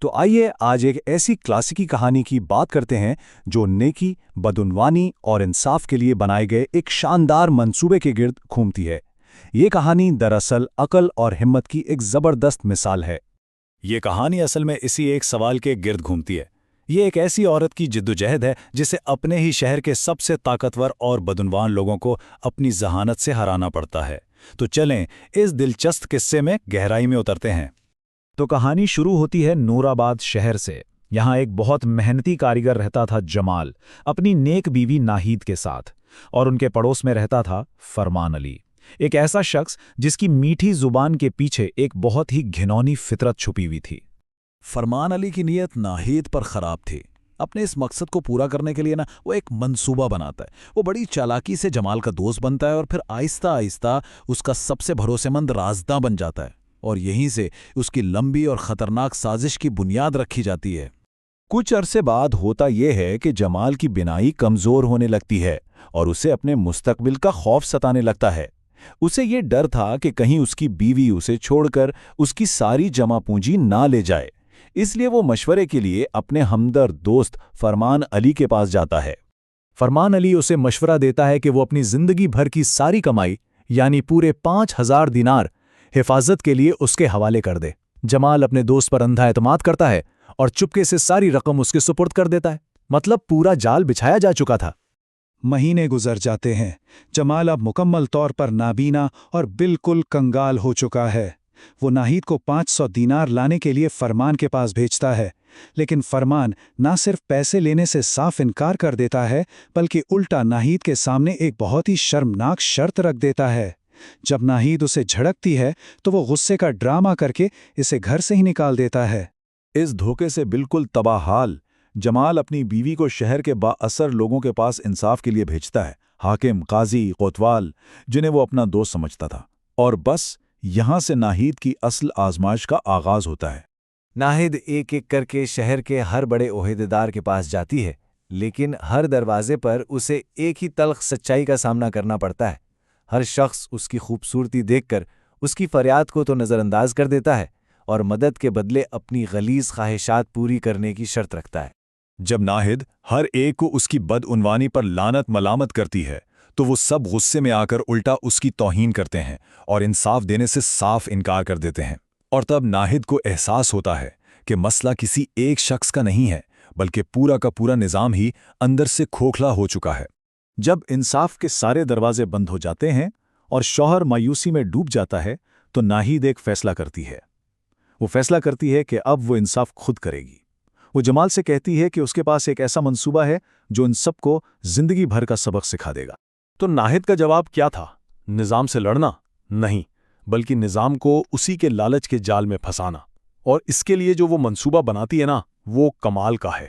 تو آئیے آج ایک ایسی کلاسیکی کہانی کی بات کرتے ہیں جو نیکی، بدعنوانی اور انصاف کے لیے بنائے گئے ایک شاندار منصوبے کے گرد گھومتی ہے۔ یہ کہانی دراصل عقل اور ہمت کی ایک زبردست مثال ہے۔ یہ کہانی اصل میں اسی ایک سوال کے گرد گھومتی ہے۔ یہ ایک ایسی عورت کی جدوجہد ہے جسے اپنے ہی شہر کے سب سے طاقتور اور بدعنوان لوگوں کو اپنی ذہانت سے ہرانا پڑتا ہے۔ تو چلیں اس دلچسپ قصے میں گہرائی میں اترتے ہیں۔ تو کہانی شروع ہوتی ہے نور آباد شہر سے۔ یہاں ایک بہت محنتی کاریگر رہتا تھا جمال، اپنی نیک بیوی ناہید کے ساتھ، اور ان کے پڑوس میں رہتا تھا فرمان علی، ایک ایسا شخص جس کی میٹھی زبان کے پیچھے ایک بہت ہی گھنونی فطرت چھپی ہوئی تھی۔ فرمان علی کی نیت ناہید پر خراب تھی۔ اپنے اس مقصد کو پورا کرنے کے لیے وہ ایک منصوبہ بناتا ہے۔ وہ بڑی چالاکی سے جمال کا دوست بنتا ہے اور پھر آہستہ آہستہ اس کا سب سے بھروسے مند رازداں بن جاتا ہے، اور یہیں سے اس کی لمبی اور خطرناک سازش کی بنیاد رکھی جاتی ہے۔ کچھ عرصے بعد ہوتا یہ ہے کہ جمال کی بینائی کمزور ہونے لگتی ہے اور اسے اپنے مستقبل کا خوف ستانے لگتا ہے۔ اسے یہ ڈر تھا کہ کہیں اس کی بیوی اسے چھوڑ کر اس کی ساری جمع پونجی نہ لے جائے، اس لیے وہ مشورے کے لیے اپنے ہمدرد دوست فرمان علی کے پاس جاتا ہے۔ فرمان علی اسے مشورہ دیتا ہے کہ وہ اپنی زندگی بھر کی ساری کمائی یعنی پورے 5000 دینار حفاظت کے لیے اس کے حوالے کر دے۔ جمال اپنے دوست پر اندھا اعتماد کرتا ہے اور چپکے سے ساری رقم اس کے سپرد کر دیتا ہے۔ مطلب پورا جال بچھایا جا چکا تھا۔ مہینے گزر جاتے ہیں۔ جمال اب مکمل طور پر نابینا اور بالکل کنگال ہو چکا ہے۔ وہ ناہید کو 500 دینار لانے کے لیے فرمان کے پاس بھیجتا ہے، لیکن فرمان نہ صرف پیسے لینے سے صاف انکار کر دیتا ہے بلکہ الٹا ناہید کے سامنے ایک بہت ہی شرمناک شرط رکھ دیتا ہے۔ جب ناہید اسے جھڑکتی ہے تو وہ غصے کا ڈرامہ کر کے اسے گھر سے ہی نکال دیتا ہے۔ اس دھوکے سے بالکل تباہ حال جمال اپنی بیوی کو شہر کے با اثر لوگوں کے پاس انصاف کے لیے بھیجتا ہے، حاکم، قاضی، کوتوال، جنہیں وہ اپنا دوست سمجھتا تھا، اور بس یہاں سے ناہید کی اصل آزمائش کا آغاز ہوتا ہے۔ ناہید ایک ایک کر کے شہر کے ہر بڑے عہدیدار کے پاس جاتی ہے، لیکن ہر دروازے پر اسے ایک ہی تلخ سچائی کا سامنا کرنا پڑتا ہے۔ ہر شخص اس کی خوبصورتی دیکھ کر اس کی فریاد کو تو نظر انداز کر دیتا ہے اور مدد کے بدلے اپنی غلیظ خواہشات پوری کرنے کی شرط رکھتا ہے۔ جب ناہید ہر ایک کو اس کی بدعنوانی پر لعنت ملامت کرتی ہے تو وہ سب غصے میں آ کر الٹا اس کی توہین کرتے ہیں اور انصاف دینے سے صاف انکار کر دیتے ہیں۔ اور تب ناہید کو احساس ہوتا ہے کہ مسئلہ کسی ایک شخص کا نہیں ہے بلکہ پورا کا پورا نظام ہی اندر سے کھوکھلا ہو چکا ہے۔ جب انصاف کے سارے دروازے بند ہو جاتے ہیں اور شوہر مایوسی میں ڈوب جاتا ہے تو ناہید ایک فیصلہ کرتی ہے۔ وہ فیصلہ کرتی ہے کہ اب وہ انصاف خود کرے گی۔ وہ جمال سے کہتی ہے کہ اس کے پاس ایک ایسا منصوبہ ہے جو ان سب کو زندگی بھر کا سبق سکھا دے گا۔ تو ناہید کا جواب کیا تھا؟ نظام سے لڑنا؟ نہیں، بلکہ نظام کو اسی کے لالچ کے جال میں پھنسانا، اور اس کے لیے جو وہ منصوبہ بناتی ہے وہ کمال کا ہے۔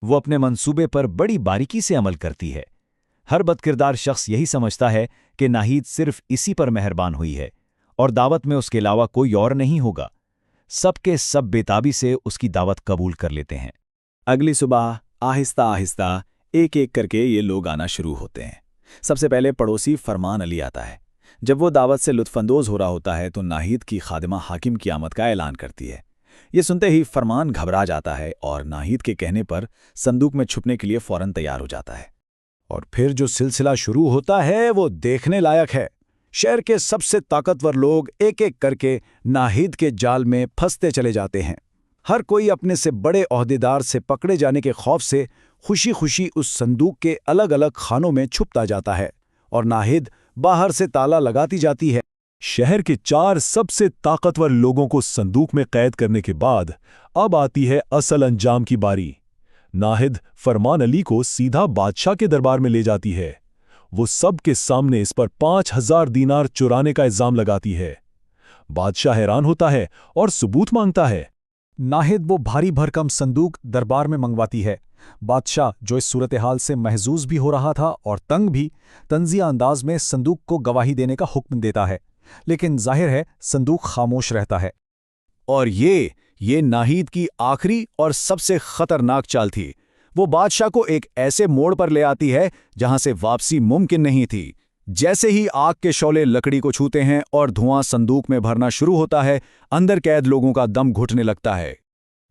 وہ اپنے منصوبے پر بڑی باریکی سے عمل کرتی ہے۔ ہر بدکردار شخص یہی سمجھتا ہے کہ ناہید صرف اسی پر مہربان ہوئی ہے اور دعوت میں اس کے علاوہ کوئی اور نہیں ہوگا۔ سب کے سب بےتابی سے اس کی دعوت قبول کر لیتے ہیں۔ اگلی صبح آہستہ آہستہ ایک ایک کر کے یہ لوگ آنا شروع ہوتے ہیں۔ سب سے پہلے پڑوسی فرمان علی آتا ہے۔ جب وہ دعوت سے لطف اندوز ہو رہا ہوتا ہے تو ناہید کی خادمہ حاکم کی آمد کا اعلان کرتی ہے۔ یہ سنتے ہی فرمان گھبرا جاتا ہے اور ناہید کے کہنے پر صندوق میں چھپنے کے لیے فوراً تیار ہو جاتا ہے۔ اور پھر جو سلسلہ شروع ہوتا ہے وہ دیکھنے لائق ہے۔ شہر کے سب سے طاقتور لوگ ایک ایک کر کے ناہید کے جال میں پھنستے چلے جاتے ہیں۔ ہر کوئی اپنے سے بڑے عہدیدار سے پکڑے جانے کے خوف سے خوشی خوشی اس صندوق کے الگ الگ خانوں میں چھپتا جاتا ہے، اور ناہید باہر سے تالا لگاتی جاتی ہے۔ شہر کے 4 سب سے طاقتور لوگوں کو صندوق میں قید کرنے کے بعد اب آتی ہے اصل انجام کی باری۔ ناہید فرمان علی کو سیدھا بادشاہ کے دربار میں لے جاتی ہے۔ وہ سب کے سامنے اس پر 5000 دینار چرانے کا الزام لگاتی ہے۔ بادشاہ حیران ہوتا ہے اور ثبوت مانگتا ہے۔ ناہید وہ بھاری بھرکم صندوق دربار میں منگواتی ہے۔ بادشاہ، جو اس صورتحال سے محظوظ بھی ہو رہا تھا اور تنگ بھی، طنزیہ انداز میں صندوق کو گواہی دینے کا حکم دیتا ہے، لیکن ظاہر ہے صندوق خاموش رہتا ہے۔ اور یہ ناہید کی آخری اور سب سے خطرناک چال تھی۔ وہ بادشاہ کو ایک ایسے موڑ پر لے آتی ہے جہاں سے واپسی ممکن نہیں تھی۔ جیسے ہی آگ کے شعلے لکڑی کو چھوتے ہیں اور دھواں صندوق میں بھرنا شروع ہوتا ہے، اندر قید لوگوں کا دم گھٹنے لگتا ہے۔